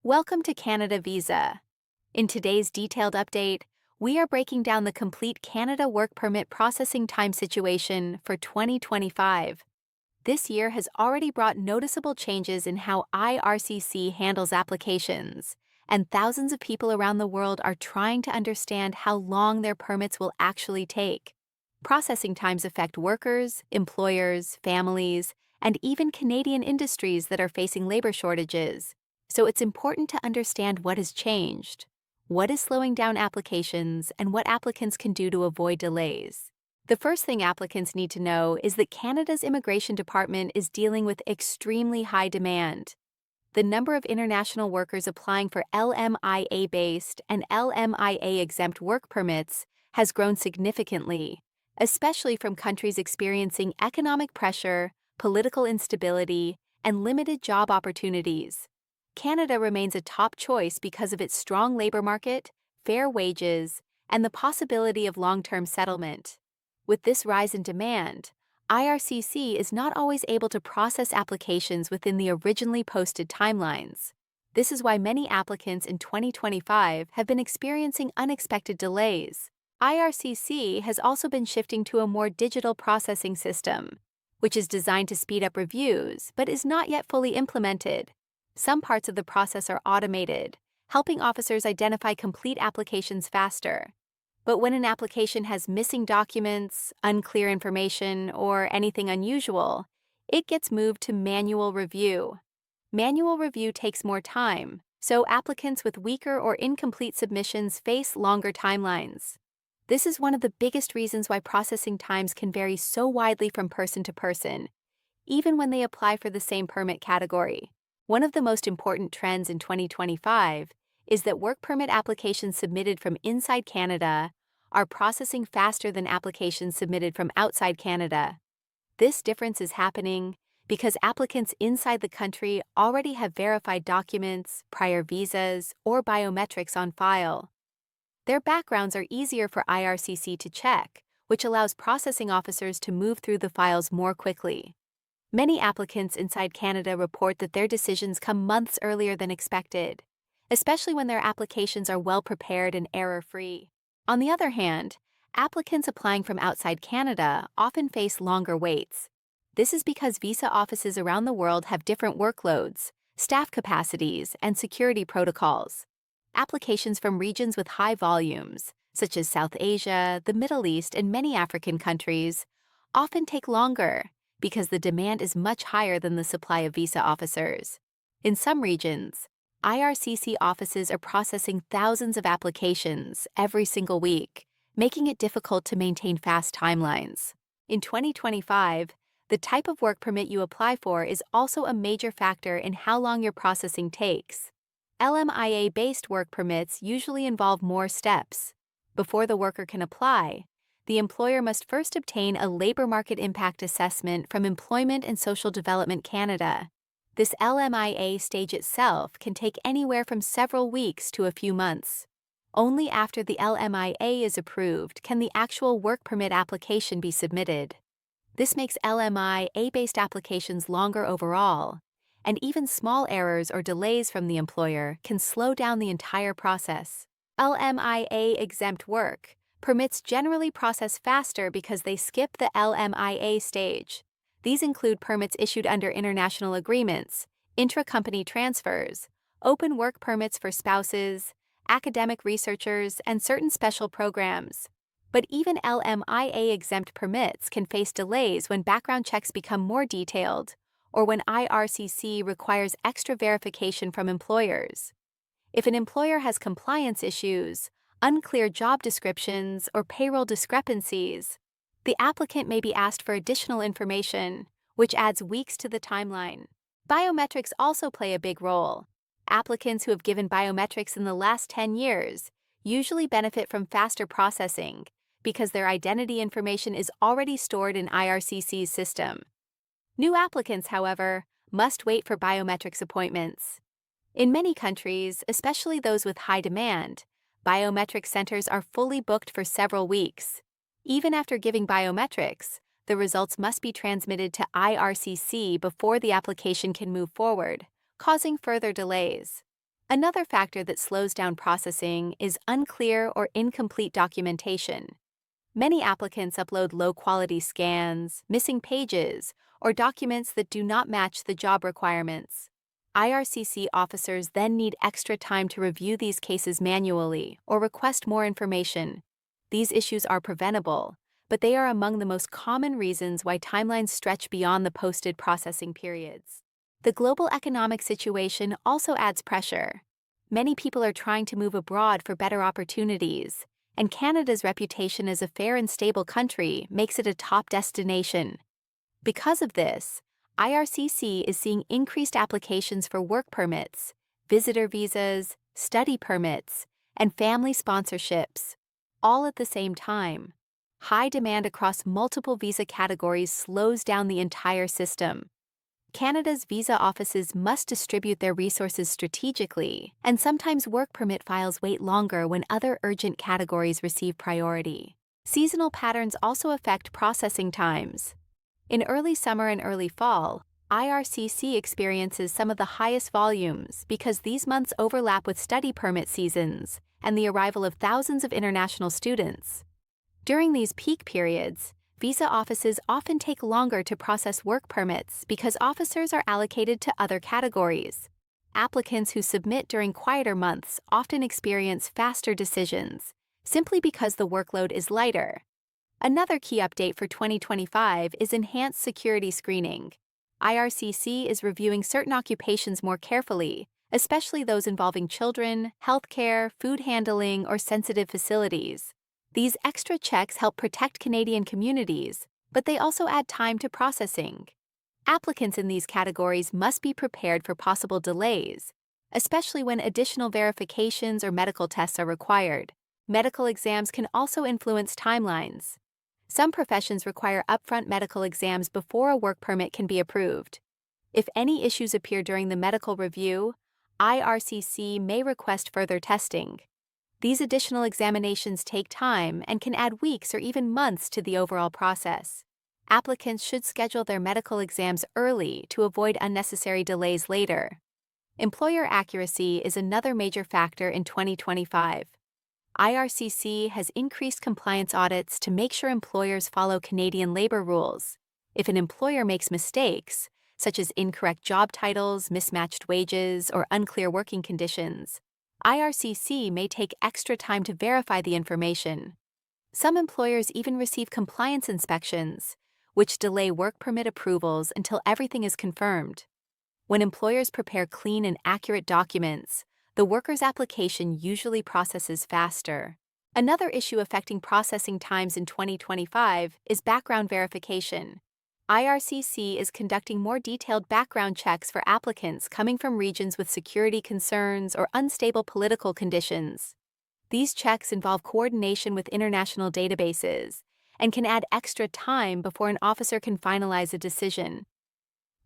Welcome to Canada Visa. In today's detailed update, we are breaking down the complete Canada Work Permit processing time situation for 2025. This year has already brought noticeable changes in how IRCC handles applications, and thousands of people around the world are trying to understand how long their permits will actually take. Processing times affect workers, employers, families, and even Canadian industries that are facing labor shortages. So it's important to understand what has changed, what is slowing down applications, and what applicants can do to avoid delays. The first thing applicants need to know is that Canada's Immigration Department is dealing with extremely high demand. The number of international workers applying for LMIA-based and LMIA-exempt work permits has grown significantly, especially from countries experiencing economic pressure, political instability, and limited job opportunities. Canada remains a top choice because of its strong labor market, fair wages, and the possibility of long-term settlement. With this rise in demand, IRCC is not always able to process applications within the originally posted timelines. This is why many applicants in 2025 have been experiencing unexpected delays. IRCC has also been shifting to a more digital processing system, which is designed to speed up reviews but is not yet fully implemented. Some parts of the process are automated, helping officers identify complete applications faster. But when an application has missing documents, unclear information, or anything unusual, it gets moved to manual review. Manual review takes more time, so applicants with weaker or incomplete submissions face longer timelines. This is one of the biggest reasons why processing times can vary so widely from person to person, even when they apply for the same permit category. One of the most important trends in 2025 is that work permit applications submitted from inside Canada are processing faster than applications submitted from outside Canada. This difference is happening because applicants inside the country already have verified documents, prior visas, or biometrics on file. Their backgrounds are easier for IRCC to check, which allows processing officers to move through the files more quickly. Many applicants inside Canada report that their decisions come months earlier than expected, especially when their applications are well prepared and error-free. On the other hand, applicants applying from outside Canada often face longer waits. This is because visa offices around the world have different workloads, staff capacities, and security protocols. Applications from regions with high volumes, such as South Asia, the Middle East, and many African countries, often take longer because the demand is much higher than the supply of visa officers. In some regions, IRCC offices are processing thousands of applications every single week, making it difficult to maintain fast timelines. In 2025, the type of work permit you apply for is also a major factor in how long your processing takes. LMIA-based work permits usually involve more steps. Before the worker can apply, the employer must first obtain a labor market impact assessment from Employment and Social Development Canada. This LMIA stage itself can take anywhere from several weeks to a few months. Only after the LMIA is approved can the actual work permit application be submitted. This makes LMIA-based applications longer overall, and even small errors or delays from the employer can slow down the entire process. LMIA-exempt work permits generally process faster because they skip the LMIA stage. These include permits issued under international agreements, intra-company transfers, open work permits for spouses, academic researchers, and certain special programs. But even LMIA-exempt permits can face delays when background checks become more detailed or when IRCC requires extra verification from employers. If an employer has compliance issues, unclear job descriptions, or payroll discrepancies, the applicant may be asked for additional information, which adds weeks to the timeline. Biometrics also play a big role. Applicants who have given biometrics in the last 10 years usually benefit from faster processing because their identity information is already stored in IRCC's system. New applicants, however, must wait for biometrics appointments. In many countries, especially those with high demand, biometric centers are fully booked for several weeks. Even after giving biometrics, the results must be transmitted to IRCC before the application can move forward, causing further delays. Another factor that slows down processing is unclear or incomplete documentation. Many applicants upload low-quality scans, missing pages, or documents that do not match the job requirements. IRCC officers then need extra time to review these cases manually or request more information. These issues are preventable, but they are among the most common reasons why timelines stretch beyond the posted processing periods. The global economic situation also adds pressure. Many people are trying to move abroad for better opportunities, and Canada's reputation as a fair and stable country makes it a top destination. Because of this, IRCC is seeing increased applications for work permits, visitor visas, study permits, and family sponsorships, all at the same time. High demand across multiple visa categories slows down the entire system. Canada's visa offices must distribute their resources strategically, and sometimes work permit files wait longer when other urgent categories receive priority. Seasonal patterns also affect processing times. In early summer and early fall, IRCC experiences some of the highest volumes because these months overlap with study permit seasons and the arrival of thousands of international students. During these peak periods, visa offices often take longer to process work permits because officers are allocated to other categories. Applicants who submit during quieter months often experience faster decisions, simply because the workload is lighter. Another key update for 2025 is enhanced security screening. IRCC is reviewing certain occupations more carefully, especially those involving children, healthcare, food handling, or sensitive facilities. These extra checks help protect Canadian communities, but they also add time to processing. Applicants in these categories must be prepared for possible delays, especially when additional verifications or medical tests are required. Medical exams can also influence timelines. Some professions require upfront medical exams before a work permit can be approved. If any issues appear during the medical review, IRCC may request further testing. These additional examinations take time and can add weeks or even months to the overall process. Applicants should schedule their medical exams early to avoid unnecessary delays later. Employer accuracy is another major factor in 2025. IRCC has increased compliance audits to make sure employers follow Canadian labor rules. If an employer makes mistakes, such as incorrect job titles, mismatched wages, or unclear working conditions, IRCC may take extra time to verify the information. Some employers even receive compliance inspections, which delay work permit approvals until everything is confirmed. When employers prepare clean and accurate documents, the worker's application usually processes faster. Another issue affecting processing times in 2025 is background verification. IRCC is conducting more detailed background checks for applicants coming from regions with security concerns or unstable political conditions. These checks involve coordination with international databases and can add extra time before an officer can finalize a decision.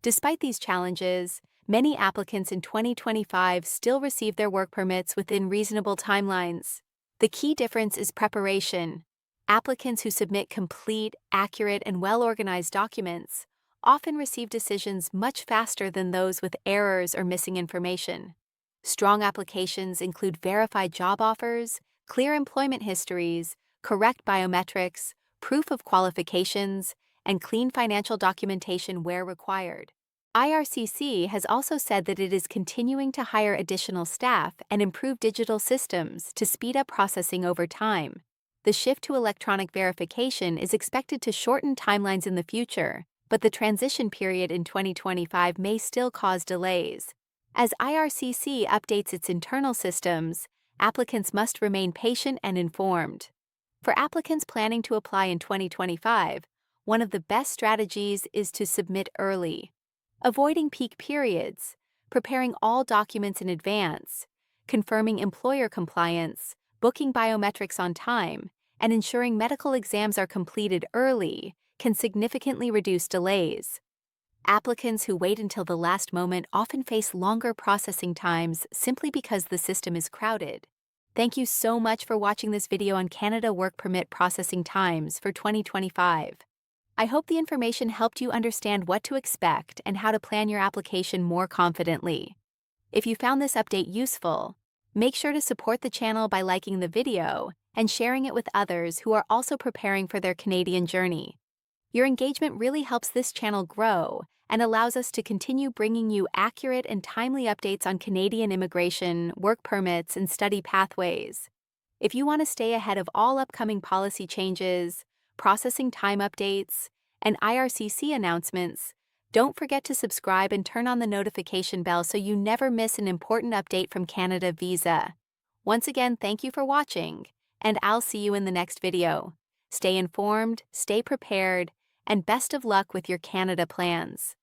Despite these challenges, many applicants in 2025 still receive their work permits within reasonable timelines. The key difference is preparation. Applicants who submit complete, accurate, and well-organized documents often receive decisions much faster than those with errors or missing information. Strong applications include verified job offers, clear employment histories, correct biometrics, proof of qualifications, and clean financial documentation where required. IRCC has also said that it is continuing to hire additional staff and improve digital systems to speed up processing over time. The shift to electronic verification is expected to shorten timelines in the future, but the transition period in 2025 may still cause delays. As IRCC updates its internal systems, applicants must remain patient and informed. For applicants planning to apply in 2025, one of the best strategies is to submit early. Avoiding peak periods, preparing all documents in advance, confirming employer compliance, booking biometrics on time, and ensuring medical exams are completed early can significantly reduce delays. Applicants who wait until the last moment often face longer processing times simply because the system is crowded. Thank you so much for watching this video on Canada Work Permit processing times for 2025. I hope the information helped you understand what to expect and how to plan your application more confidently. If you found this update useful, make sure to support the channel by liking the video and sharing it with others who are also preparing for their Canadian journey. Your engagement really helps this channel grow and allows us to continue bringing you accurate and timely updates on Canadian immigration, work permits, and study pathways. If you want to stay ahead of all upcoming policy changes, processing time updates, and IRCC announcements, don't forget to subscribe and turn on the notification bell so you never miss an important update from Canada Visa. Once again, thank you for watching, and I'll see you in the next video. Stay informed, stay prepared, and best of luck with your Canada plans.